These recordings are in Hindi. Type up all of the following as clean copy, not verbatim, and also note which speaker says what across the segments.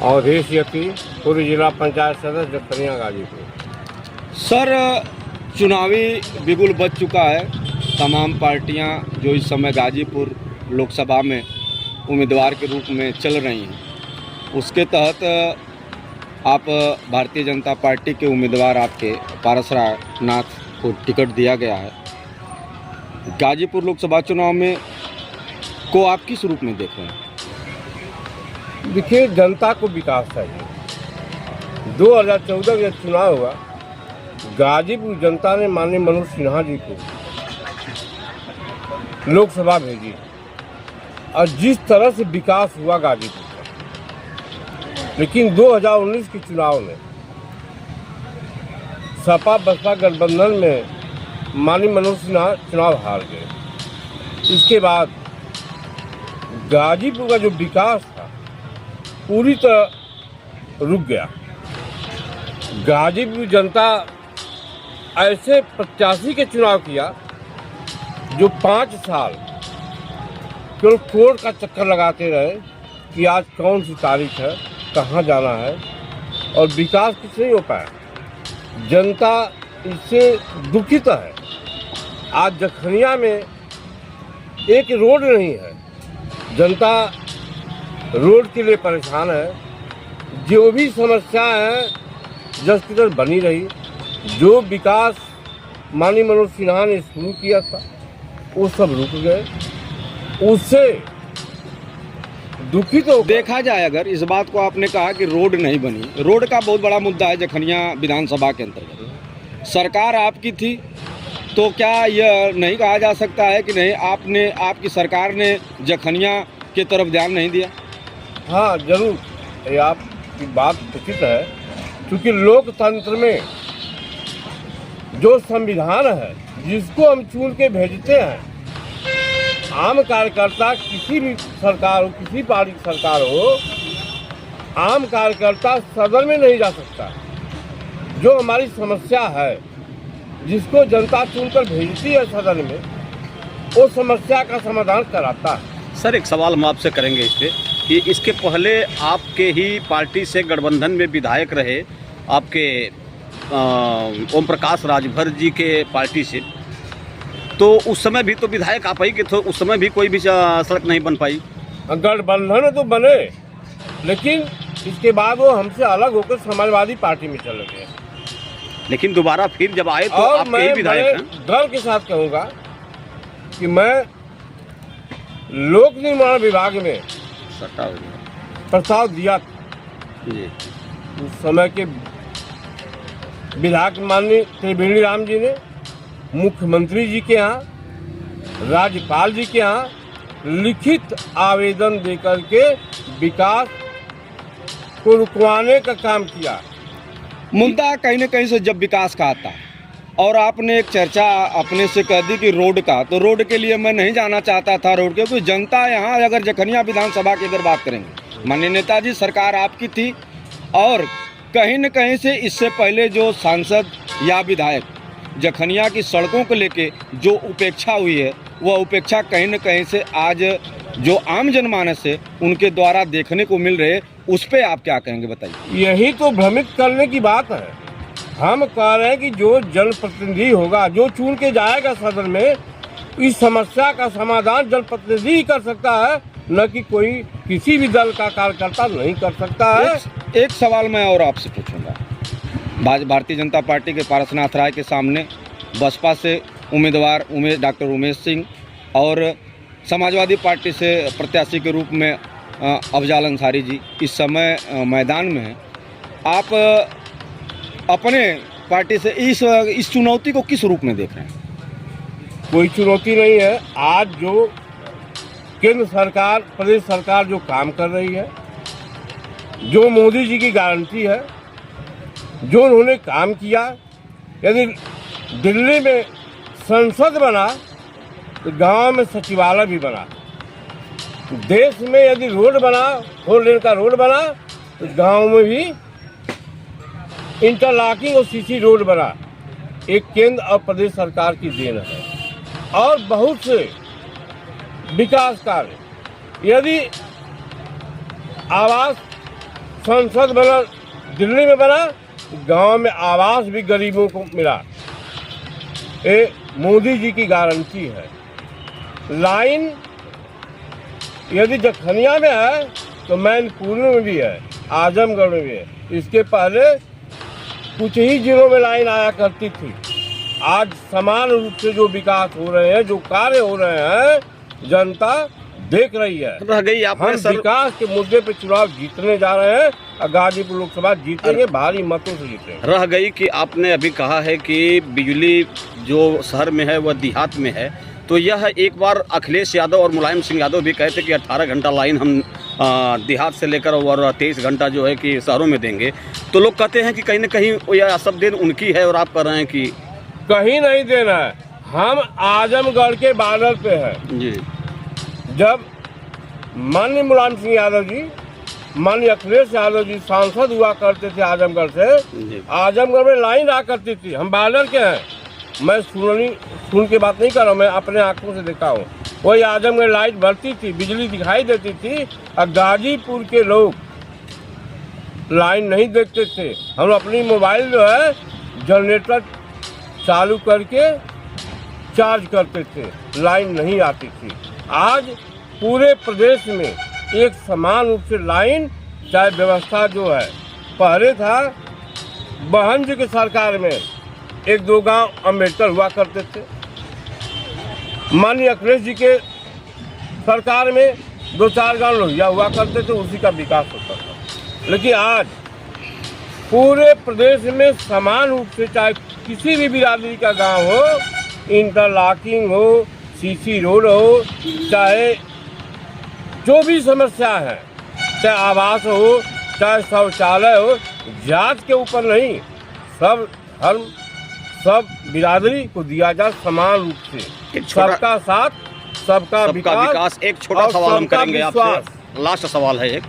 Speaker 1: अवधेश यति, पूर्व जिला पंचायत सदस्य जखनिया गाजीपुर।
Speaker 2: सर, चुनावी बिगुल बज चुका है। तमाम पार्टियां जो इस समय गाजीपुर लोकसभा में उम्मीदवार के रूप में चल रही हैं, उसके तहत आप भारतीय जनता पार्टी के उम्मीदवार आपके पारसराम नाथ को टिकट दिया गया है। गाजीपुर लोकसभा चुनाव में को आप किस रूप में देख रहे हैं?
Speaker 1: देखिए, जनता को विकास चाहिए। 2014 का चुनाव हुआ, गाजीपुर जनता ने माननीय मनोज सिन्हा जी को लोकसभा भेजी और जिस तरह से विकास हुआ गाजीपुर का, लेकिन 2019 के चुनाव में सपा बसपा गठबंधन में माननीय मनोज सिन्हा चुनाव हार गए। इसके बाद गाजीपुर का जो विकास था पूरी तरह रुक गया। गाजीपुर जनता ऐसे प्रत्याशी के चुनाव किया जो 5 साल केवल कोर्ट का चक्कर लगाते रहे कि आज कौन सी तारीख है, कहाँ जाना है, और विकास कुछ नहीं हो पाया। जनता इससे दुखित है। आज जखनिया में एक रोड नहीं है, जनता रोड के लिए परेशान है। जो भी समस्या है जस की तरह बनी रही। जो विकास माननीय मनोज सिन्हा ने शुरू किया था वो सब रुक गए। उससे दुखित हो
Speaker 2: देखा जाए, अगर इस बात को आपने कहा कि रोड नहीं बनी, रोड का बहुत बड़ा मुद्दा है जखनिया विधानसभा के अंतर्गत। सरकार आपकी थी तो क्या यह नहीं कहा जा सकता है कि नहीं, आपकी सरकार ने जखनिया की तरफ ध्यान नहीं दिया?
Speaker 1: हाँ, जरूर, ये आपकी बात उचित है, क्योंकि लोकतंत्र में जो संविधान है जिसको हम चुन के भेजते हैं, आम कार्यकर्ता किसी भी सरकार हो, किसी पार्टी की सरकार हो, आम कार्यकर्ता सदन में नहीं जा सकता। जो हमारी समस्या है जिसको जनता चुनकर भेजती है सदन में, वो समस्या का समाधान कराता है।
Speaker 3: सर, एक सवाल हम आपसे करेंगे इस पे कि इसके पहले आपके ही पार्टी से गठबंधन में विधायक रहे आपके ओम प्रकाश राजभर जी के पार्टी से, तो उस समय भी तो विधायक आप ही के थे, उस समय भी कोई भी सड़क नहीं बन पाई।
Speaker 1: गठबंधन तो बने, लेकिन इसके बाद वो हमसे अलग होकर समाजवादी पार्टी में चले गए।
Speaker 3: लेकिन दोबारा फिर जब आए तो आपके ही विधायक हैं।
Speaker 1: गर्व के साथ कहूँगा कि मैं लोक निर्माण विभाग में प्रस्ताव दिया
Speaker 3: जी।
Speaker 1: उस समय के विधायक माननीय त्रिवेणी राम जी ने मुख्यमंत्री जी के यहाँ, राज्यपाल जी के यहाँ लिखित आवेदन देकर के विकास को रुकवाने का काम किया।
Speaker 2: मुद्दा कहीं न कहीं से जब विकास का आता है और आपने एक चर्चा अपने से कह दी कि रोड का, तो रोड के लिए मैं नहीं जाना चाहता था रोड के, क्योंकि जनता यहाँ अगर जखनिया विधानसभा की अगर बात करेंगे, माननीय नेताजी सरकार आपकी थी और कहीं न कहीं से इससे पहले जो सांसद या विधायक जखनिया की सड़कों को लेके जो उपेक्षा हुई है, वह उपेक्षा कहीं न कहीं से आज जो आम जनमानस है उनके द्वारा देखने को मिल रहे, उस पर आप क्या कहेंगे, बताइए।
Speaker 1: यही तो भ्रमित करने की बात है। हम कह रहे हैं कि जो जनप्रतिनिधि होगा, जो चुन के जाएगा सदन में, इस समस्या का समाधान जनप्रतिनिधि ही कर सकता है, न कि कोई किसी भी दल का कार्यकर्ता नहीं कर सकता है।
Speaker 2: एक सवाल मैं और आपसे पूछूंगा। भारतीय जनता पार्टी के पारसनाथ राय के सामने बसपा से उम्मीदवार डॉक्टर उमेश सिंह और समाजवादी पार्टी से प्रत्याशी के रूप में अफजाल अंसारी जी इस समय मैदान में हैं। आप अपने पार्टी से इस चुनौती को किस रूप में देख रहे हैं?
Speaker 1: कोई चुनौती नहीं है। आज जो केंद्र सरकार, प्रदेश सरकार जो काम कर रही है, जो मोदी जी की गारंटी है, जो उन्होंने काम किया, यदि दिल्ली में संसद बना तो गांव में सचिवालय भी बना। देश में यदि रोड बना, 4 लेन का रोड बना, तो गांव में भी इंटरलॉकिंग और सीसी रोड बना। एक केंद्र और प्रदेश सरकार की देन है। और बहुत से विकास कार्य, यदि आवास संसद बना दिल्ली में बना, गांव में आवास भी गरीबों को मिला। ये मोदी जी की गारंटी है। लाइन यदि जखनिया में है तो मैनपुरी में भी है, आजमगढ़ में भी है। इसके पहले कुछ ही जिलों में लाइन आया करती थी। आज समान रूप से जो विकास हो रहे हैं, जो कार्य हो रहे हैं, जनता देख रही है।
Speaker 3: रह गई
Speaker 1: हम
Speaker 3: आपने सर,
Speaker 1: विकास के मुद्दे पे चुनाव जीतने जा रहे हैं और गाजीपुर लोकसभा जीतेंगे, भारी मतों से जीतेंगे।
Speaker 3: रह गई कि आपने अभी कहा है कि बिजली जो शहर में है वह देहात में है, तो यह एक बार अखिलेश यादव और मुलायम सिंह यादव भी कहते कि 18 घंटा लाइन हम देहात से लेकर और 23 घंटा जो है कि शहरों में देंगे। तो लोग कहते हैं कि कहीं ना कहीं यह सब दिन उनकी है और आप कह रहे हैं कि
Speaker 1: कहीं नहीं देना है। हम आजमगढ़ के बॉर्डर पे हैं।
Speaker 3: जी,
Speaker 1: जब माननीय मुलायम सिंह यादव जी, माननीय अखिलेश यादव जी सांसद हुआ करते थे आजमगढ़ से,
Speaker 3: जी,
Speaker 1: आजमगढ़ में लाइन आ करती थी। हम बॉर्डर के हैं, मैं सुन के बात नहीं कर रहा हूँ, मैं अपने आंखों से देखा हूँ। वही आजमगढ़ लाइट बढ़ती थी, बिजली दिखाई देती थी और गाजीपुर के लोग लाइन नहीं देखते थे। हम अपनी मोबाइल जो है जनरेटर चालू करके चार्ज करते थे, लाइन नहीं आती थी। आज पूरे प्रदेश में एक समान रूप से लाइन, चाहे व्यवस्था जो है, पहले था बहन जी की सरकार में 1-2 गांव अम्बेडकर हुआ करते थे, माननीय अखिलेश जी के सरकार में 2-4 गांव लोहिया हुआ करते थे, उसी का विकास होता था। लेकिन आज पूरे प्रदेश में समान रूप से, चाहे किसी भी बिरादरी का गांव हो, इंटरलॉकिंग हो, सीसी रोड हो, चाहे जो भी समस्या है, चाहे आवास हो, चाहे शौचालय हो, जात के ऊपर नहीं, सब धर्म, सब बिरादरी को दिया जाए समान रूप से। सबका साथ, सबका
Speaker 3: विकास। एक छोटा सवाल हम करेंगे आपसे, लास्ट सवाल है एक।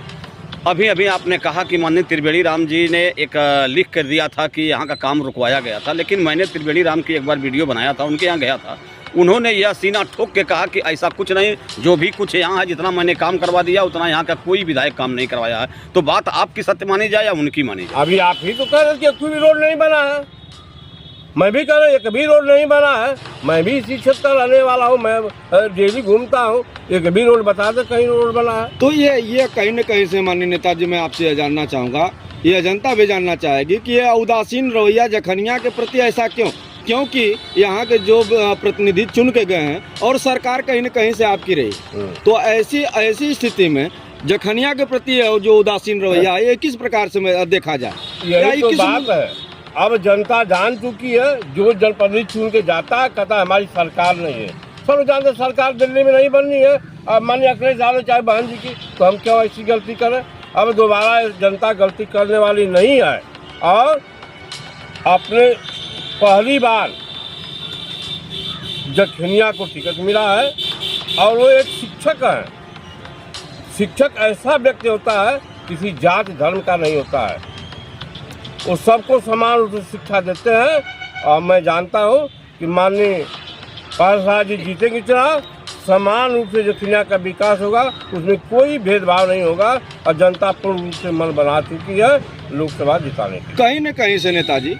Speaker 3: अभी आपने कहा कि माननीय त्रिवेणी राम जी ने एक लिख कर दिया था कि यहाँ का काम रुकवाया गया था, लेकिन मैंने त्रिवेणी राम की एक बार वीडियो बनाया था, उनके यहाँ गया था, उन्होंने यह सीना ठोक के कहा कि ऐसा कुछ नहीं, जो भी कुछ यहाँ है, जितना मैंने काम करवा दिया उतना यहाँ का कोई विधायक काम नहीं करवाया है। तो बात आपकी सत्य मानी जाए या उनकी मानी जाए?
Speaker 1: अभी आप ही तो कह रहे कि कोई भी रोड नहीं बना है, मैं भी कह रहा हूँ एक भी रोड नहीं बना है। मैं भी इसी क्षेत्र रहने वाला हूँ, मैं डेली घूमता हूँ, एक भी रोड बता दे कहीं रोड बना है।
Speaker 2: तो ये कहीं न कहीं से माननीय नेताजी, मैं आपसे यह जानना चाहूँगा, ये जनता भी जानना चाहेगी कि यह उदासीन रवैया जखनिया के प्रति ऐसा क्यों? क्योंकि यहाँ के जो प्रतिनिधि चुन के गए हैं और सरकार कहीं न कहीं से आपकी रही, तो ऐसी स्थिति में जखनिया के प्रति जो उदासीन रवैया है, ये किस प्रकार से देखा जाए?
Speaker 1: यही तो बात है। अब जनता जान चुकी है, जो जनप्रतिनिधि चुन के जाता है कहता है हमारी सरकार नहीं है। सब जानते सरकार दिल्ली में नहीं बननी है। अब माननीय अखिलेश यादव चाहे बहन जी की, तो हम क्यों ऐसी गलती करें? अब दोबारा जनता गलती करने वाली नहीं है। और अपने पहली बार जखनिया को टिकट मिला है और वो एक शिक्षक है। शिक्षक ऐसा व्यक्ति होता है, किसी जात धर्म का नहीं होता है, वो सबको समान रूप से शिक्षा देते हैं। और मैं जानता हूँ कि माननीय पारसा जी जीतेंगे चुनाव, समान रूप से जखनिया का विकास होगा, उसमें कोई भेदभाव नहीं होगा और जनता पूर्ण रूप से मन बना चुकी है लोकसभा जिताने की।
Speaker 2: कहीं न कहीं से नेताजी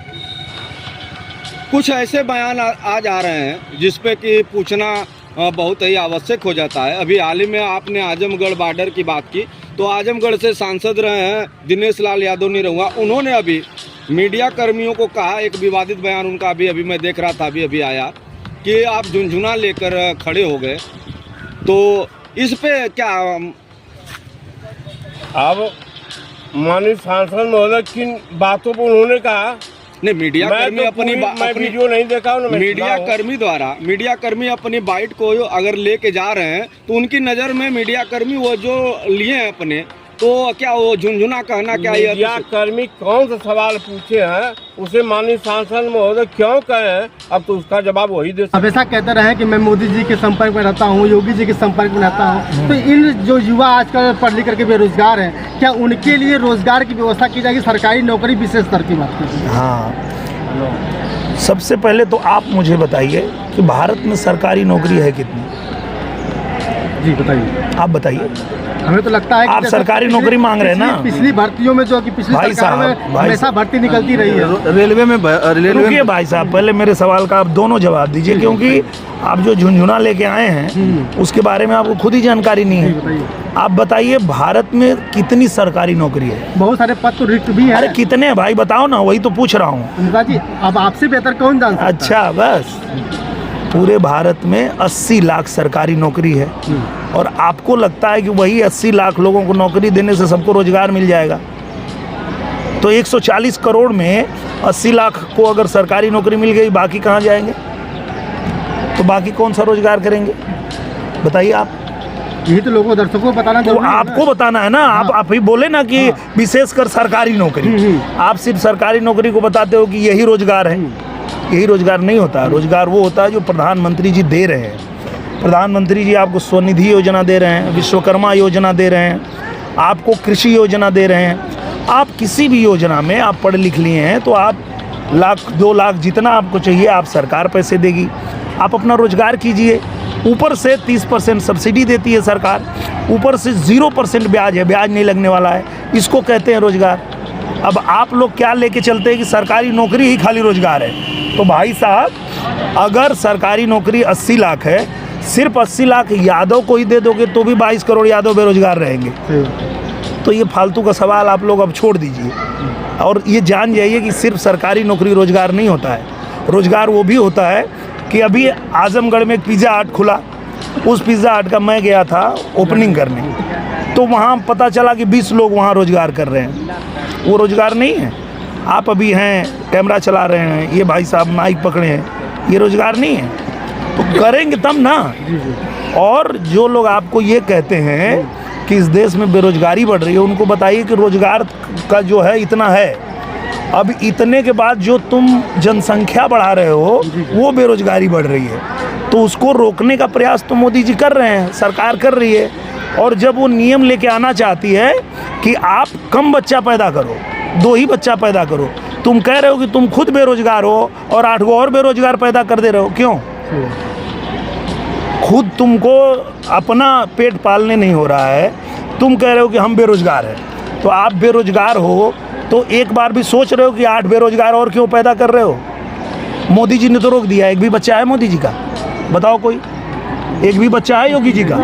Speaker 2: कुछ ऐसे बयान आज आ रहे हैं जिसपे कि पूछना बहुत ही आवश्यक हो जाता है। अभी हाल ही में आपने आजमगढ़ बॉर्डर की बात की, तो आजमगढ़ से सांसद रहे हैं दिनेश लाल यादव निरहुआ, उन्होंने अभी मीडिया कर्मियों को कहा, एक विवादित बयान उनका अभी मैं देख रहा था, अभी आया, कि आप झुनझुना लेकर खड़े हो गए। तो इस पे क्या
Speaker 1: अब माननीय सांसद महोदय किन बातों पर उन्होंने कहा?
Speaker 2: नहीं, मीडिया कर्मी अपनी
Speaker 1: वीडियो नहीं देखा हूं,
Speaker 2: मीडिया कर्मी अपनी बाइट को अगर लेके जा रहे हैं तो उनकी नज़र में मीडिया कर्मी वो जो लिए हैं अपने, तो क्या वो झुनझुना कहना क्या?
Speaker 1: मीडिया कर्मी कौन सा सवाल पूछे हैं, उसे माननीय सांसद महोदय क्यों कहे हैं? अब तो उसका जवाब वही दे।
Speaker 4: अब ऐसा कहते रहे कि मैं मोदी जी के संपर्क में रहता हूँ, योगी जी के संपर्क में रहता हूँ, तो इन जो युवा आजकल पढ़ लिख करके बेरोजगार हैं, क्या उनके लिए रोजगार की व्यवस्था की जाएगी? सरकारी नौकरी विशेष स्तर की बात करते हैं।
Speaker 5: हाँ, सबसे पहले तो आप मुझे बताइए कि भारत में सरकारी नौकरी है कितनी?
Speaker 4: जी बताइए।
Speaker 5: आप बताइए।
Speaker 4: हमें तो लगता है कि
Speaker 5: आप
Speaker 4: जैसे
Speaker 5: सरकारी नौकरी मांग रहे हैं ना?
Speaker 4: पिछली भर्तियों में जो कि पिछली
Speaker 5: भाई
Speaker 4: सरकारों में
Speaker 5: साहब, भाई
Speaker 4: हमेशा भर्ती निकलती रही है।
Speaker 2: रेलवे में
Speaker 5: रुकिए भाई साहब, पहले मेरे सवाल का आप दोनों जवाब दीजिए, क्योंकि आप जो झुंझुना लेके आए हैं उसके बारे में आपको खुद ही जानकारी नहीं है। आप बताइए भारत में कितनी सरकारी नौकरी है?
Speaker 4: बहुत सारे पद तो रिक्त भी
Speaker 5: अरे
Speaker 4: हैं।
Speaker 5: कितने हैं भाई, बताओ ना, वही तो पूछ रहा हूँ।
Speaker 4: नेताजी अब आपसे बेहतर कौन जान सकता है?
Speaker 5: अच्छा, बस पूरे भारत में 80 लाख सरकारी नौकरी है और आपको लगता है कि वही 80 लाख लोगों को नौकरी देने से सबको रोजगार मिल जाएगा? तो 140 करोड़ में 80 लाख को अगर सरकारी नौकरी मिल गई, बाकी कहाँ जाएंगे? तो बाकी कौन सा रोजगार करेंगे बताइए आप?
Speaker 4: यही तो लोगों दर्शकों को बताना
Speaker 5: तो
Speaker 4: जरूरी है ना।
Speaker 5: आपको बताना है ना। आप ही बोले ना कि विशेषकर सरकारी नौकरी, आप सिर्फ सरकारी नौकरी को बताते हो कि यही रोजगार है। यही रोजगार नहीं होता। रोजगार वो होता है जो प्रधानमंत्री जी दे रहे हैं। प्रधानमंत्री जी आपको स्वनिधि योजना दे रहे हैं, विश्वकर्मा योजना दे रहे हैं, आपको कृषि योजना दे रहे हैं। आप किसी भी योजना में आप पढ़ लिख लिए हैं तो आप लाख 2 लाख जितना आपको चाहिए आप सरकार पैसे देगी। आप अपना रोजगार कीजिए। ऊपर से 30% सब्सिडी देती है सरकार, ऊपर से 0% ब्याज है, ब्याज नहीं लगने वाला है। इसको कहते हैं रोजगार। अब आप लोग क्या लेके चलते हैं कि सरकारी नौकरी ही खाली रोजगार है? तो भाई साहब, अगर सरकारी नौकरी 80 लाख है, सिर्फ 80 लाख यादव को ही दे दोगे तो भी 22 करोड़ यादव बेरोजगार रहेंगे। तो ये फालतू का सवाल आप लोग अब छोड़ दीजिए और ये जान जाइए कि सिर्फ सरकारी नौकरी रोजगार नहीं होता है। रोजगार वो भी होता है कि अभी आजमगढ़ में एक पिज़्ज़ा हट खुला, उस पिज़्ज़ा हट का मैं गया था ओपनिंग करने, तो वहाँ पता चला कि 20 लोग वहाँ रोजगार कर रहे हैं। वो रोजगार नहीं है। आप अभी हैं कैमरा चला रहे हैं, ये भाई साहब माइक पकड़े हैं, ये रोजगार नहीं है। तो करेंगे तब ना। और जो लोग आपको ये कहते हैं कि इस देश में बेरोजगारी बढ़ रही है, उनको बताइए कि रोजगार का जो है इतना है, अब इतने के बाद जो तुम जनसंख्या बढ़ा रहे हो वो बेरोजगारी बढ़ रही है, तो उसको रोकने का प्रयास तो मोदी जी कर रहे हैं, सरकार कर रही है। और जब वो नियम लेके आना चाहती है कि आप कम बच्चा पैदा करो, 2 ही बच्चा पैदा करो, तुम कह रहे हो कि तुम खुद बेरोजगार हो और 8 गो और बेरोजगार पैदा कर दे रहे हो। क्यों? खुद तुमको अपना पेट पालने नहीं हो रहा है, तुम कह रहे हो कि हम बेरोजगार हैं। तो आप बेरोजगार हो तो एक बार भी सोच रहे हो कि 8 बेरोजगार और क्यों पैदा कर रहे हो? मोदी जी ने तो रोक दिया। एक भी बच्चा है मोदी जी का? बताओ कोई एक भी बच्चा है योगी जी का?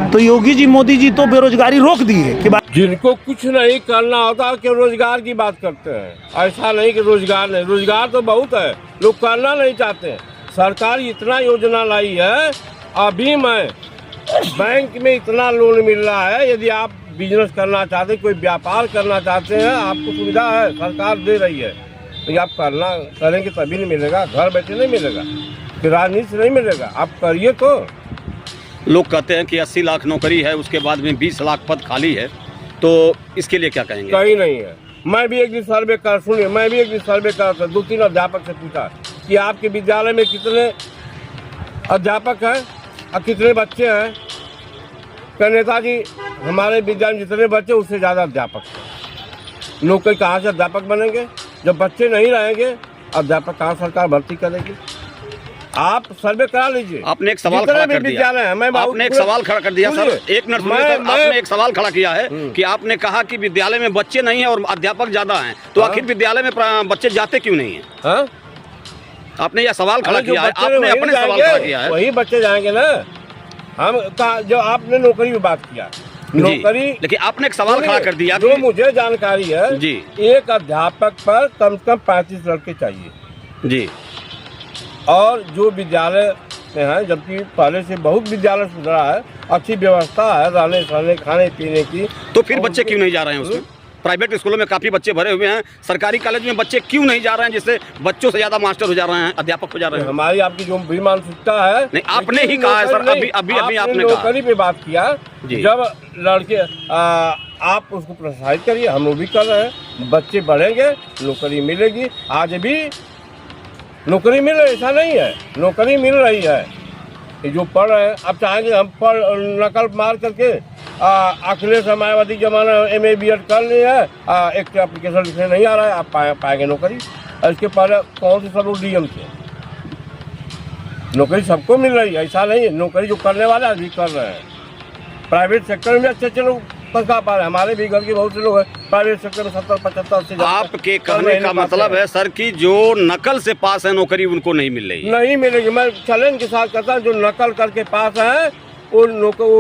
Speaker 5: तो योगी जी मोदी जी तो बेरोजगारी रोक दिए कि
Speaker 1: जिनको कुछ नहीं करना होता कि रोजगार की बात करते हैं। ऐसा नहीं कि रोजगार नहीं, रोजगार तो बहुत है, लोग करना नहीं चाहते हैं। सरकार इतना योजना लाई है, अभी मैं बैंक में इतना लोन मिल रहा है, यदि आप बिजनेस करना चाहते हैं, कोई व्यापार करना चाहते हैं, आपको सुविधा है, सरकार दे रही है। तो आप करना करेंगे तभी नहीं मिलेगा, घर बैठे नहीं मिलेगा, फिर राजनीति से नहीं मिलेगा। आप करिए। तो
Speaker 3: लोग कहते हैं कि 80 लाख नौकरी है, उसके बाद में 20 लाख पद खाली है, तो इसके लिए क्या कहेंगे?
Speaker 1: कहीं नहीं है। मैं भी एक दिन सर्वे कर सुनिए, मैं भी एक दिन सर्वे कर 2-3 अध्यापक से पूछा कि आपके विद्यालय में कितने अध्यापक हैं और कितने बच्चे हैं। क्या नेताजी, हमारे विद्यालय में जितने बच्चे उससे ज़्यादा अध्यापक हैं। नौकरी कहाँ से अध्यापक बनेंगे? जब बच्चे नहीं रहेंगे, अध्यापक कहाँ सरकार भर्ती करेगी? आप सर्वे करा लीजिए।
Speaker 3: आपने एक सवाल खड़ा कर दिया। आपने एक सवाल खड़ा कर दिया सर, एक मिनट सुनिए सर। आपने एक सवाल खड़ा किया है कि आपने कहा कि विद्यालय में बच्चे नहीं है और अध्यापक ज्यादा हैं, तो आखिर विद्यालय में बच्चे जाते क्यों नहीं है? आपने यह सवाल खड़ा किया है, आपने अपने सवाल खड़ा किया है।
Speaker 1: वही बच्चे जाएंगे ना। हम जो आपने नौकरी की बात किया, नौकरी,
Speaker 3: लेकिन आपने एक सवाल खड़ा कर दिया।
Speaker 1: जो मुझे जानकारी है
Speaker 3: जी,
Speaker 1: एक अध्यापक पर कम से कम 35 लड़के चाहिए
Speaker 3: जी।
Speaker 1: और जो विद्यालय में है, जबकि पहले से बहुत विद्यालय सुधरा है, अच्छी व्यवस्था है रहने सहने खाने पीने की,
Speaker 3: तो फिर बच्चे क्यों नहीं जा रहे हैं उसमें? प्राइवेट स्कूलों में काफ़ी बच्चे भरे हुए हैं, सरकारी कॉलेज में बच्चे क्यों नहीं जा रहे हैं, जिससे बच्चों से ज़्यादा मास्टर हो जा रहे हैं, अध्यापक हो जा रहे हैं?
Speaker 1: हमारी आपकी जो भी मानसिकता है।
Speaker 3: नहीं, आपने ही कहा है सर, अभी आपने
Speaker 1: नौकरी पे बात किया। जब लड़के आप उसको प्रोत्साहित करिए, हम लोग भी कर रहे हैं, बच्चे बढ़ेंगे, नौकरी मिलेगी। आज भी नौकरी मिल रही, ऐसा नहीं है, नौकरी मिल रही है। जो पढ़ रहे हैं, अब चाहेंगे हम पढ़ नकल मार करके अखिलेश मायावती जमाना MA BEd कर लिया है, एक एप्लीकेशन लिखने नहीं आ रहा है, आप पाएंगे नौकरी। इसके पहले कौन से सब लोग DM थे? नौकरी सबको मिल रही है, ऐसा नहीं है। नौकरी जो करने वाले अभी कर रहे हैं। प्राइवेट सेक्टर में अच्छे अच्छे लोग पका पा रहे हैं। हमारे भी घर के बहुत से लोग हैं प्राइवेट सेक्टर में 70-75 से
Speaker 3: आपके कहने का मतलब है सर कि जो नकल से पास है नौकरी उनको नहीं मिल रही है।
Speaker 1: नहीं मिलेगी। मैं चैलेंज के साथ कहता हूँ जो नकल करके पास है वो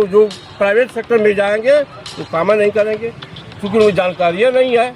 Speaker 1: जो प्राइवेट सेक्टर में जाएंगे वो काम नहीं करेंगे क्योंकि उनको जानकारियाँ नहीं है।